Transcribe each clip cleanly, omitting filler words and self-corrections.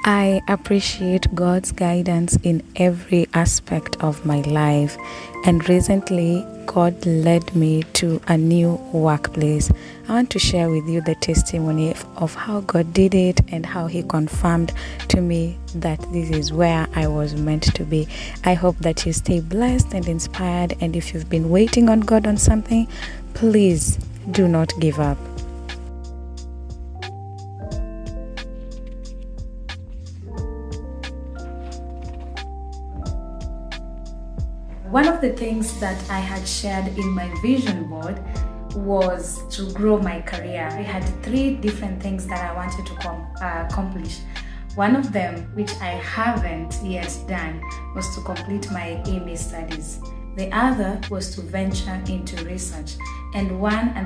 I appreciate God's guidance in every aspect of my life, and recently God led me to a new workplace. I want to share with you the testimony of how God did it and how He confirmed to me that this is where I was meant to be. I hope that you stay blessed and inspired, and if you've been waiting on God on something, please do not give up. One of the things that I had shared in my vision board was to grow my career. I had 3 different things that I wanted to accomplish. One of them, which I haven't yet done, was to complete my MA studies. The other was to venture into research. And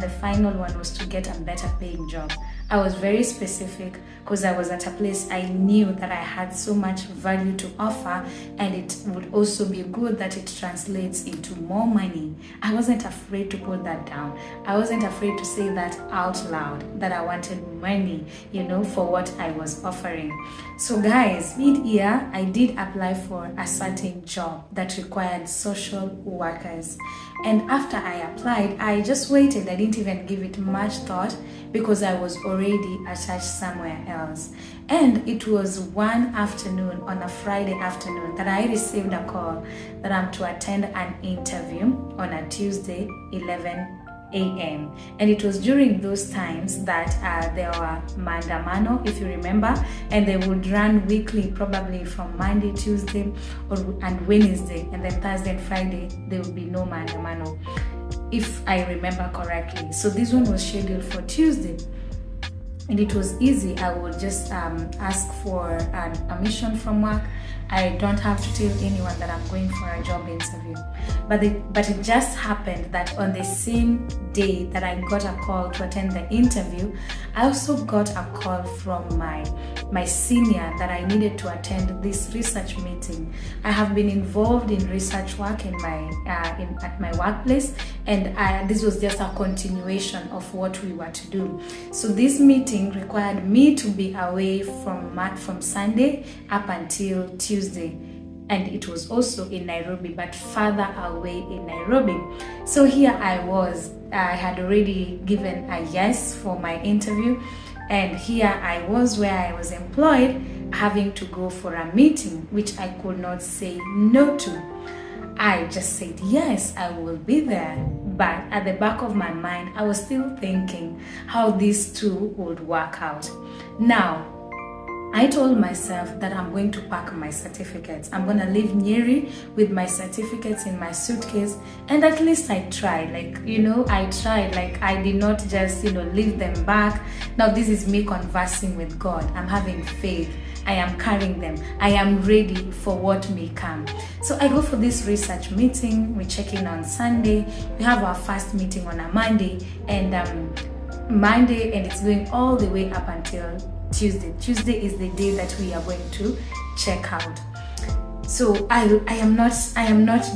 the final one was to get a better paying job. I was very specific because I was at a place I knew that I had so much value to offer, and it would also be good that it translates into more money. I wasn't afraid to put that down. I wasn't afraid to say that out loud, that I wanted money, for what I was offering. So guys, mid-year, I did apply for a certain job that required social workers. And after I applied, I just waited. I didn't even give it much thought because I was already attached somewhere else. And it was one afternoon, on a Friday afternoon, that I received a call that I'm to attend an interview on a Tuesday, 11 a.m. And it was during those times that there were maandamano, if you remember, and they would run weekly, probably from Monday, Tuesday, and Wednesday, and then Thursday and Friday there would be no maandamano, if I remember correctly. So this one was scheduled for Tuesday, and it was easy. I would just ask for an admission from work. I don't have to tell anyone that I'm going for a job interview. But it just happened that on the same day that I got a call to attend the interview, I also got a call from my senior that I needed to attend this research meeting. I have been involved in research work at my workplace, and this was just a continuation of what we were to do. So this meeting required me to be away from Sunday up until Tuesday, and it was also in Nairobi, but further away in Nairobi. So here I was. I had already given a yes for my interview, and here I was where I was employed, having to go for a meeting, which I could not say no to. I just said, yes, I will be there. But at the back of my mind, I was still thinking how these two would work out. Now, I told myself that I'm going to pack my certificates. I'm going to leave Nyeri with my certificates in my suitcase. And at least I tried. I tried. I did not just, leave them back. Now this is me conversing with God. I'm having faith. I am carrying them. I am ready for what may come. So I go for this research meeting. We check in on Sunday. We have our first meeting on a Monday. And it's going all the way up until Tuesday. Tuesday is the day that we are going to check out. So I am not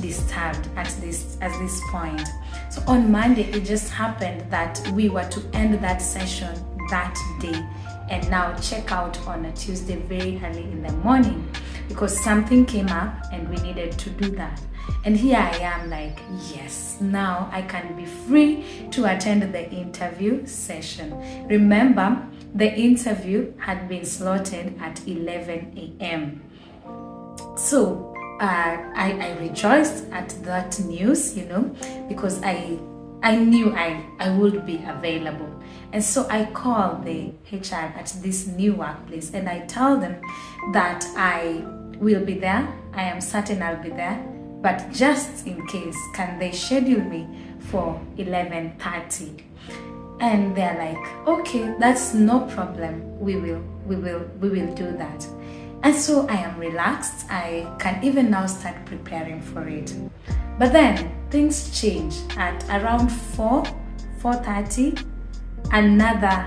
disturbed at this point. So on Monday, it just happened that we were to end that session that day and now check out on a Tuesday very early in the morning, because something came up and we needed to do that. And here I am yes, now I can be free to attend the interview session. Remember, the interview had been slotted at 11 a.m. So I rejoiced at that news, because I knew I would be available. And so I called the HR at this new workplace and I tell them that I will be there. I am certain I'll be there, but just in case, can they schedule me for 11:30? And they're like, okay, that's no problem. We will do that. And so I am relaxed. I can even now start preparing for it. But then things change at around 4:30. Another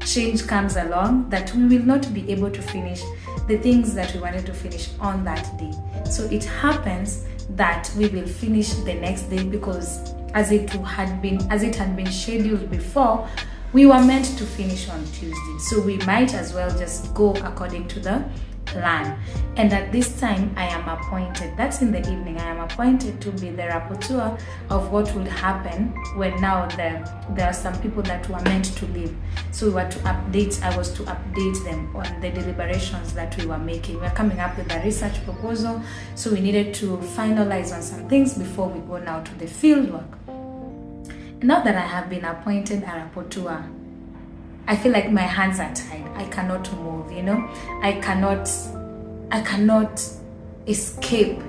change comes along that we will not be able to finish the things that we wanted to finish on that day. So it happens that we will finish the next day, because as it had been scheduled before, We were meant to finish on Tuesday, so we might as well just go according to the plan. And at this time, I am appointed, that's in the evening, I am appointed to be the rapporteur of what would happen when now there are some people that were meant to leave. So I was to update them on the deliberations that we were making. We were coming up with a research proposal, so we needed to finalize on some things before we go now to the field work. Now that I have been appointed a rapporteur, I feel like my hands are tied. I cannot move, I cannot escape,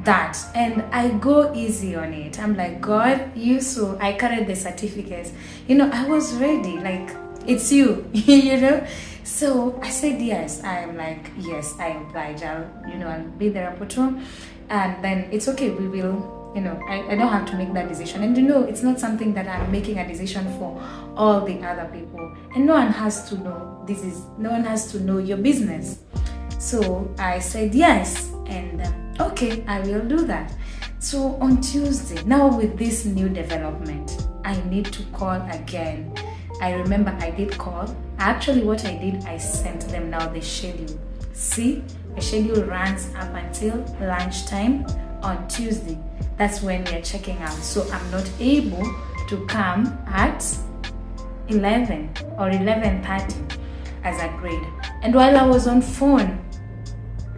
that. And I go easy on it. I'm like, God, so I carried the certificates. I was ready, like, it's you, So I said yes. I am like, yes, I oblige. I'll be the rapporteur. And then it's okay, we will, I don't have to make that decision. And it's not something that I'm making a decision for all the other people. And no one has to know no one has to know your business. So I said yes, and okay, I will do that. So on Tuesday, now with this new development, I need to call again. I remember I did call. Actually, what I did, I sent them now the schedule. See, the schedule runs up until lunchtime on Tuesday. That's when we are checking out. So I'm not able to come at 11 or 11:30 as agreed. And while I was on phone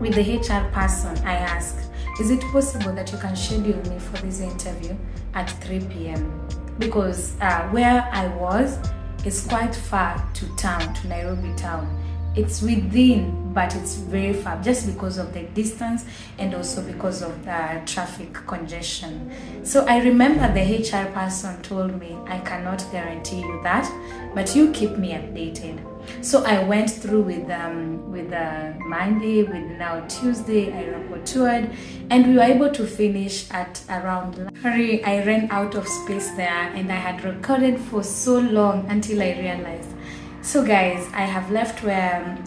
with the HR person, I asked, is it possible that you can schedule me for this interview at 3 p.m.? Because where I was is quite far to town, to Nairobi town. It's within, but it's very far, just because of the distance and also because of the traffic congestion. So I remember the HR person told me, I cannot guarantee you that, but you keep me updated. So I went through with Monday, with now Tuesday, I rapporteured, and we were able to finish at around. Sorry, I ran out of space there, and I had recorded for so long until I realized. So guys, I have left where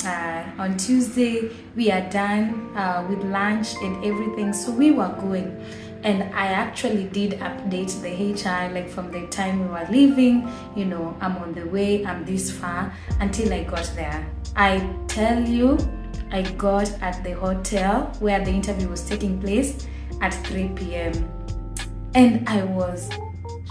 on Tuesday we are done with lunch and everything. So we were going, and I actually did update the HR, like from the time we were leaving, I'm on the way, I'm this far, until I got there. I tell you, I got at the hotel where the interview was taking place at 3 p.m. and I was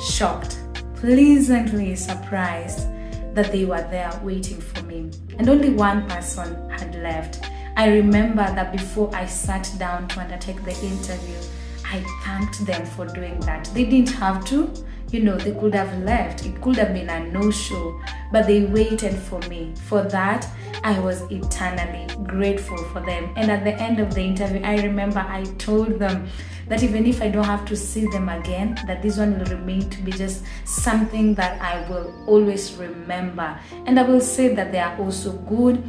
shocked, pleasantly surprised that they were there waiting for me, and only one person had left. I remember that before I sat down to undertake the interview, I thanked them for doing that. They didn't have to, they could have left. It could have been a no-show, but they waited for me. For that, I was eternally grateful for them. And at the end of the interview, I remember I told them that even if I don't have to see them again, that this one will remain to be just something that I will always remember. And I will say that they are also good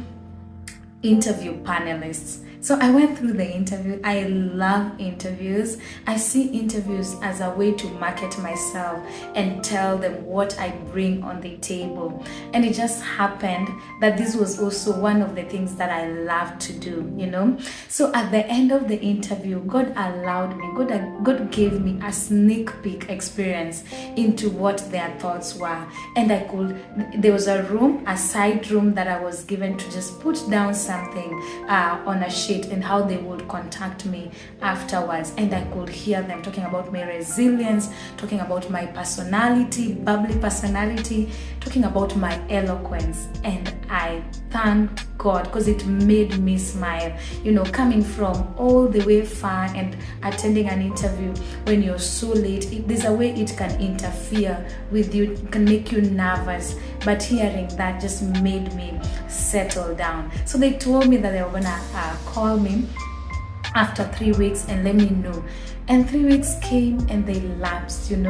interview panelists. So I went through the interview. I love interviews. I see interviews as a way to market myself and tell them what I bring on the table. And it just happened that this was also one of the things that I love to do, So at the end of the interview, God allowed me, God gave me a sneak peek experience into what their thoughts were. And there was a side room that I was given to just put down something on a sheet, and how they would contact me afterwards. And I could hear them talking about my resilience, talking about my personality, bubbly personality, talking about my eloquence. And I thanked God because it made me smile. Coming from all the way far and attending an interview when you're so late, there's a way it can interfere with you, it can make you nervous. But hearing that just made me settle down. So they told me that they were gonna call me after 3 weeks and let me know. And 3 weeks came and they lapsed, and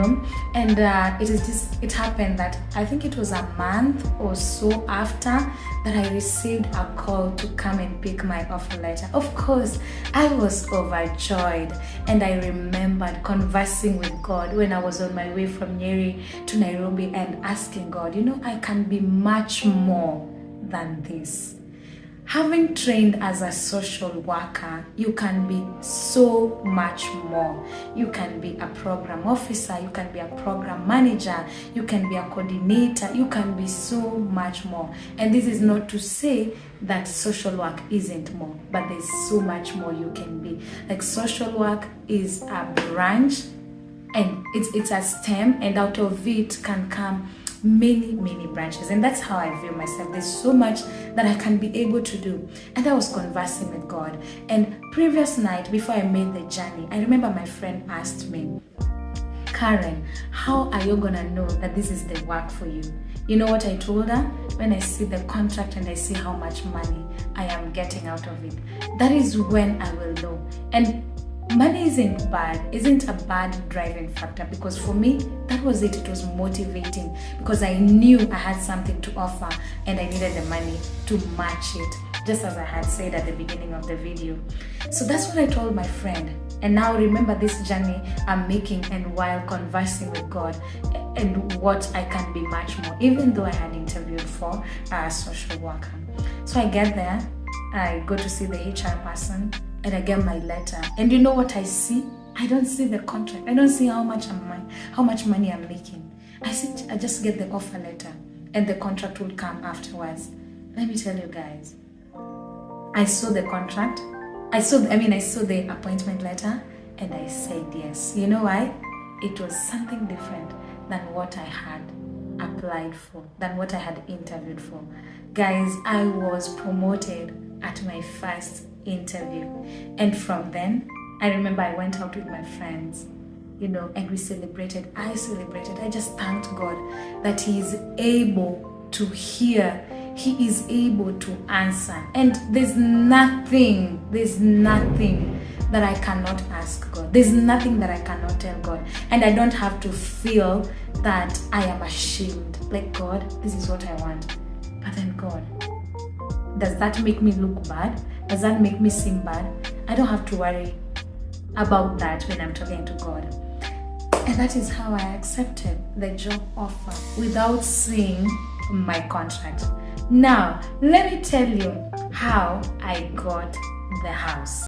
it happened that I think it was a month or so after that I received a call to come and pick my offer letter. Of course, I was overjoyed, and I remembered conversing with God when I was on my way from Nyeri to Nairobi and asking God, I can be much more than this. Having trained as a social worker, you can be so much more. You can be a program officer, you can be a program manager, you can be a coordinator, you can be so much more. And this is not to say that social work isn't more, but there's so much more you can be. Like, social work is a branch, and it's a stem, and out of it can come many branches. And that's how I view myself. There's so much that I can be able to do. And I was conversing with God, and previous night before I made the journey, I remember my friend asked me, Karen, how are you gonna know that this is the work for you? You know what I told her? When I see the contract and I see how much money I am getting out of it, that is when I will know. And money isn't a bad driving factor, because for me, that was it. It was motivating, because I knew I had something to offer and I needed the money to match it, just as I had said at the beginning of the video. So that's what I told my friend. And now remember this journey I'm making, and while conversing with God, and what I can be much more, even though I had interviewed for a social worker. So I get there, I go to see the HR person, and I get my letter. And you know what I see? I don't see the contract. I don't see how much money I'm making. I just get the offer letter, and the contract will come afterwards. Let me tell you guys, I saw the contract. I saw the appointment letter, and I said yes. You know why? It was something different than what I had applied for, than what I had interviewed for. Guys, I was promoted at my first interview. And from then, I remember I went out with my friends, and we celebrated. I just thanked God that He is able to hear. He is able to answer. And there's nothing that I cannot ask God. There's nothing that I cannot tell God. And I don't have to feel that I am ashamed. Like, God, this is what I want. But then, God, does that make me look bad? Does that make me seem bad? I don't have to worry about that when I'm talking to God. And that is how I accepted the job offer without seeing my contract. Now, let me tell you how I got the house.